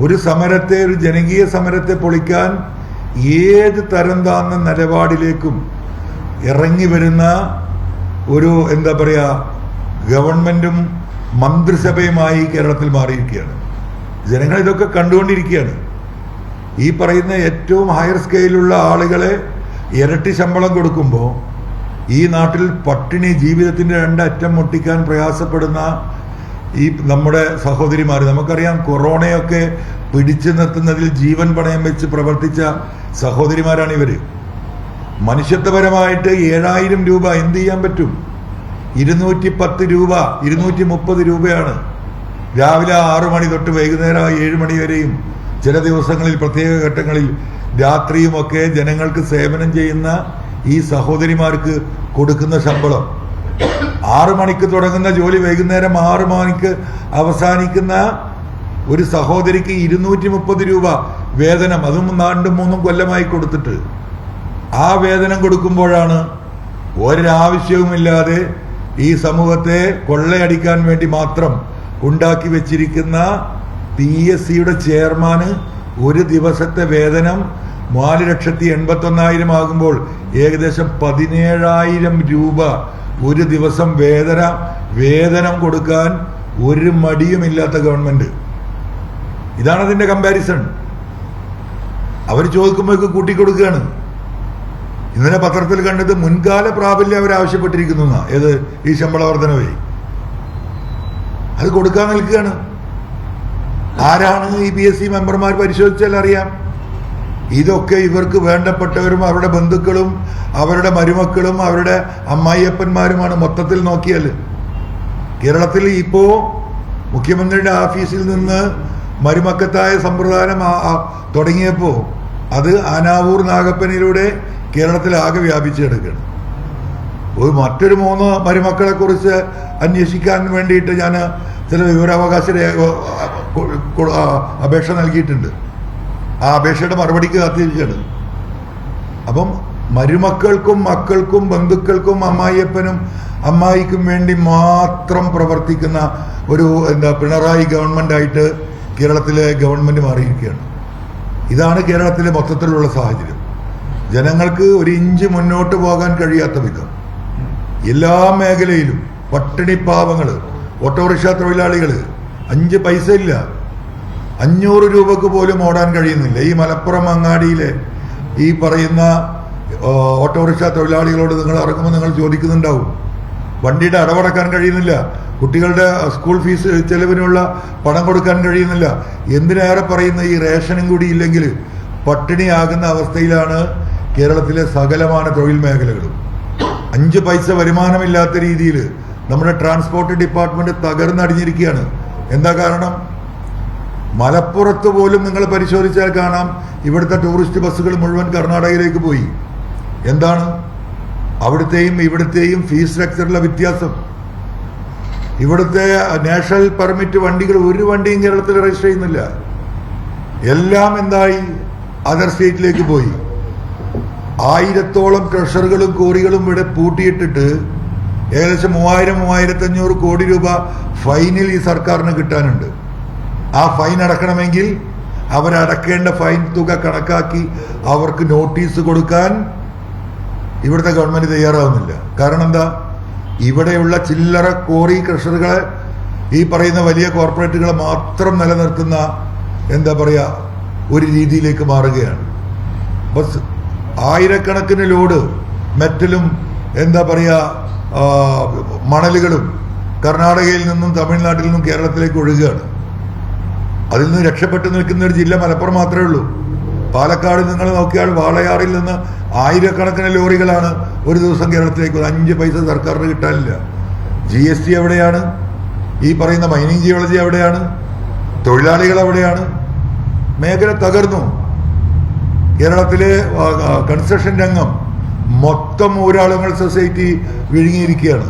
ഒരു സമരത്തെ, ഒരു ജനകീയ സമരത്തെ പൊളിക്കാൻ ഏത് തരം താന്ന നിലപാടിലേക്കും ഇറങ്ങി വരുന്ന ഒരു എന്താ പറയുക ഗവൺമെന്റും മന്ത്രിസഭയുമായി കേരളത്തിൽ മാറിയിരിക്കുകയാണ്. ജനങ്ങൾ ഇതൊക്കെ കണ്ടുകൊണ്ടിരിക്കുകയാണ്. ഈ പറയുന്ന ഏറ്റവും ഹയർ സ്കെയിലുള്ള ആളുകളെ ഇരട്ടി ശമ്പളം കൊടുക്കുമ്പോൾ ഈ നാട്ടിൽ പട്ടിണി, ജീവിതത്തിൻ്റെ രണ്ടറ്റം മുട്ടിക്കാൻ പ്രയാസപ്പെടുന്ന ഈ നമ്മുടെ സഹോദരിമാർ, നമുക്കറിയാം കൊറോണയൊക്കെ പിടിച്ചു നിർത്തുന്നതിൽ ജീവൻ പണയം വെച്ച് പ്രവർത്തിച്ച സഹോദരിമാരാണ് ഇവർ. മനുഷ്യത്വപരമായിട്ട് 7000 രൂപ എന്ത് ചെയ്യാൻ പറ്റും? 210 രൂപ, 230 രൂപയാണ് രാവിലെ 6 മണി തൊട്ട് വൈകുന്നേരം 7 മണി വരെയും ചില ദിവസങ്ങളിൽ പ്രത്യേക ഘട്ടങ്ങളിൽ രാത്രിയുമൊക്കെ ജനങ്ങൾക്ക് സേവനം ചെയ്യുന്ന ഈ സഹോദരിമാർക്ക് കൊടുക്കുന്ന ശമ്പളം. 6 മണിക്ക് തുടങ്ങുന്ന ജോലി വൈകുന്നേരം 6 മണിക്ക് അവസാനിക്കുന്ന ഒരു സഹോദരിക്ക് 230 രൂപ വേതനം, അതും 2-3 കൊല്ലമായി കൊടുത്തിട്ട് ആ വേതനം കൊടുക്കുമ്പോഴാണ് ഒരാവശ്യവുമില്ലാതെ ഈ സമൂഹത്തെ കൊള്ളയടിക്കാൻ വേണ്ടി മാത്രം ഉണ്ടാക്കി വെച്ചിരിക്കുന്ന PSCയുടെ ചെയർമാന് ഒരു ദിവസത്തെ വേതനം 4,81,000 ആകുമ്പോൾ ഏകദേശം 17,000 രൂപ ഒരു ദിവസം വേതനം കൊടുക്കാൻ ഒരു മടിയുമില്ലാത്ത ഗവൺമെന്റ്. ഇതാണ് അതിന്റെ കമ്പാരിസൺ. അവർ ചോദിക്കുമ്പോഴേക്ക് കൂട്ടിക്കൊടുക്കുകയാണ്. ഇന്നലെ പത്രത്തിൽ കണ്ടത് മുൻകാല പ്രാബല്യം അവർ ആവശ്യപ്പെട്ടിരിക്കുന്നു. ഏത് ഈ ശമ്പള വർധനവേ അത് കൊടുക്കാൻ നിൽക്കുകയാണ്. ആരാണ് ഈ PSC മെമ്പർമാർ പരിശോധിച്ചാൽ അറിയാം. ഇതൊക്കെ ഇവർക്ക് വേണ്ടപ്പെട്ടവരും അവരുടെ ബന്ധുക്കളും അവരുടെ മരുമക്കളും അവരുടെ അമ്മായിയപ്പന്മാരുമാണ്. മൊത്തത്തിൽ നോക്കിയാൽ കേരളത്തിൽ ഇപ്പോ മുഖ്യമന്ത്രിയുടെ ഓഫീസിൽ നിന്ന് മരുമക്കത്തായ സമ്പ്രദായം തുടങ്ങിയപ്പോൾ അത് ആനാവൂർ നാഗപ്പനിലൂടെ കേരളത്തിൽ ആകെ വ്യാപിച്ചു കിടക്കുകയാണ്. മറ്റൊരു 3 മരുമക്കളെ കുറിച്ച് അന്വേഷിക്കാൻ വേണ്ടിയിട്ട് ഞാൻ ചില വിവരാവകാശ അപേക്ഷ നൽകിയിട്ടുണ്ട്. ആ അപേക്ഷയുടെ മറുപടിക്ക് കാത്തിരിക്കുകയാണ്. അപ്പം മരുമക്കൾക്കും മക്കൾക്കും ബന്ധുക്കൾക്കും അമ്മായിയപ്പനും അമ്മായിക്കും വേണ്ടി മാത്രം പ്രവർത്തിക്കുന്ന ഒരു പിണറായി ഗവൺമെന്റായിട്ട് കേരളത്തിലെ ഗവൺമെന്റ് മാറിയിരിക്കുകയാണ്. ഇതാണ് കേരളത്തിലെ മൊത്തത്തിലുള്ള സാഹചര്യം. ജനങ്ങൾക്ക് ഒരു ഇഞ്ച് മുന്നോട്ട് പോകാൻ കഴിയാത്ത വിധം എല്ലാ മേഖലയിലും പട്ടിണിപ്പാവങ്ങൾ, ഓട്ടോറിക്ഷ തൊഴിലാളികൾ 5 പൈസ ഇല്ല, 500 രൂപക്ക് പോലും ഓടാൻ കഴിയുന്നില്ല. ഈ മലപ്പുറം അങ്ങാടിയിലെ ഈ പറയുന്ന ഓട്ടോറിക്ഷ തൊഴിലാളികളോട് നിങ്ങൾ ഇറങ്ങുമ്പോൾ നിങ്ങൾ ചോദിക്കുന്നുണ്ടാവും, വണ്ടിയുടെ അടവടക്കാൻ കഴിയുന്നില്ല, കുട്ടികളുടെ സ്കൂൾ ഫീസ് ചെലവിനുള്ള പണം കൊടുക്കാൻ കഴിയുന്നില്ല. എന്തിനേറെ പറയുന്ന ഈ റേഷനും കൂടി ഇല്ലെങ്കിൽ പട്ടിണിയാകുന്ന അവസ്ഥയിലാണ് കേരളത്തിലെ സകലമായ തൊഴിൽ മേഖലകളും. 5 പൈസ വരുമാനമില്ലാത്ത രീതിയിൽ നമ്മുടെ ട്രാൻസ്പോർട്ട് ഡിപ്പാർട്ട്മെന്റ് തകർന്നടിഞ്ഞിരിക്കുകയാണ്. എന്താ കാരണം? മലപ്പുറത്ത് പോലും നിങ്ങൾ പരിശോധിച്ചാൽ കാണാം, ഇവിടുത്തെ ടൂറിസ്റ്റ് ബസ്സുകൾ മുഴുവൻ കർണാടകയിലേക്ക് പോയി. എന്താണ് അവിടുത്തെയും ഇവിടുത്തെയും ഫീസ് സ്ട്രക്ചറിലെ വ്യത്യാസം? ഇവിടുത്തെ നാഷണൽ പെർമിറ്റ് വണ്ടികൾ ഒരു വണ്ടിയും കേരളത്തിൽ രജിസ്റ്റർ ചെയ്യുന്നില്ല. എല്ലാം എന്തായി? അതർ സ്റ്റേറ്റിലേക്ക് പോയി. 1000-ഓളം ക്രഷറുകളും കോറികളും ഇവിടെ പൂട്ടിയിട്ടിട്ട് ഏകദേശം 3,000-3,500 കോടി രൂപ ഫൈനിൽ ഈ സർക്കാരിന് കിട്ടാനുണ്ട്. ആ ഫൈൻ അടക്കണമെങ്കിൽ അവരടക്കേണ്ട ഫൈൻ തുക കണക്കാക്കി അവർക്ക് നോട്ടീസ് കൊടുക്കാൻ ഇവിടുത്തെ ഗവൺമെന്റ് തയ്യാറാവുന്നില്ല. കാരണം എന്താ? ഇവിടെയുള്ള ചില്ലറ കോറി ക്രഷറുകളെ, ഈ പറയുന്ന വലിയ കോർപ്പറേറ്റുകളെ മാത്രം നിലനിർത്തുന്ന ഒരു രീതിയിലേക്ക് മാറുകയാണ്. ബസ് ആയിരക്കണക്കിന് ലോഡ് മെറ്റലും മണലുകളും കർണാടകയിൽ നിന്നും തമിഴ്നാട്ടിൽ നിന്നും കേരളത്തിലേക്ക് ഒഴുകുകയാണ്. അതിൽ നിന്ന് രക്ഷപ്പെട്ടു നിൽക്കുന്ന ഒരു ജില്ല മലപ്പുറം മാത്രമേ ഉള്ളൂ. പാലക്കാട് നിങ്ങൾ നോക്കിയാൽ വാളയാറിൽ നിന്ന് ആയിരക്കണക്കിന് ലോറികളാണ് ഒരു ദിവസം കേരളത്തിലേക്ക്. 5 പൈസ സർക്കാരിന് കിട്ടാനില്ല. GST എവിടെയാണ്? ഈ പറയുന്ന മൈനിങ് ജിയോളജി എവിടെയാണ്? തൊഴിലാളികൾ എവിടെയാണ്? മേഖല തകർന്നു. കേരളത്തിലെ കൺസ്ട്രക്ഷൻ രംഗം മൊത്തം ഊരാളുകൾ സൊസൈറ്റി വിഴുങ്ങിയിരിക്കുകയാണ്.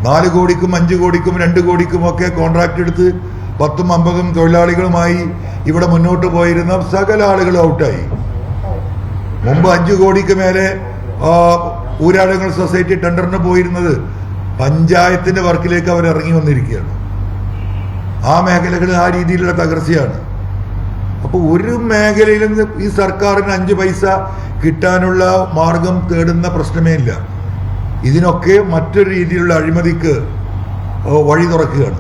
4 കോടിക്കും 5 കോടിക്കും 2 കോടിക്കും ഒക്കെ കോൺട്രാക്ട് എടുത്ത് 10-50 തൊഴിലാളികളുമായി ഇവിടെ മുന്നോട്ട് പോയിരുന്ന സകല ആളുകളും ഔട്ടായി. മുമ്പ് 5 കോടിക്ക് മേലെ ഊരാളുകൾ സൊസൈറ്റി ടെൻഡറിന് പോയിരുന്നത് പഞ്ചായത്തിന്റെ വർക്കിലേക്ക് അവർ ഇറങ്ങി വന്നിരിക്കുകയാണ്. ആ മേഖലകൾ ആ രീതിയിലുള്ള തകർച്ചയാണ്. അപ്പോൾ ഒരു മേഖലയിലും ഈ സർക്കാരിന് 5 പൈസ കിട്ടാനുള്ള മാർഗം തേടുന്ന പ്രശ്നമേ ഇല്ല. ഇതിനൊക്കെ മറ്റൊരു രീതിയിലുള്ള അഴിമതിക്ക് വഴി തുറക്കുകയാണ്.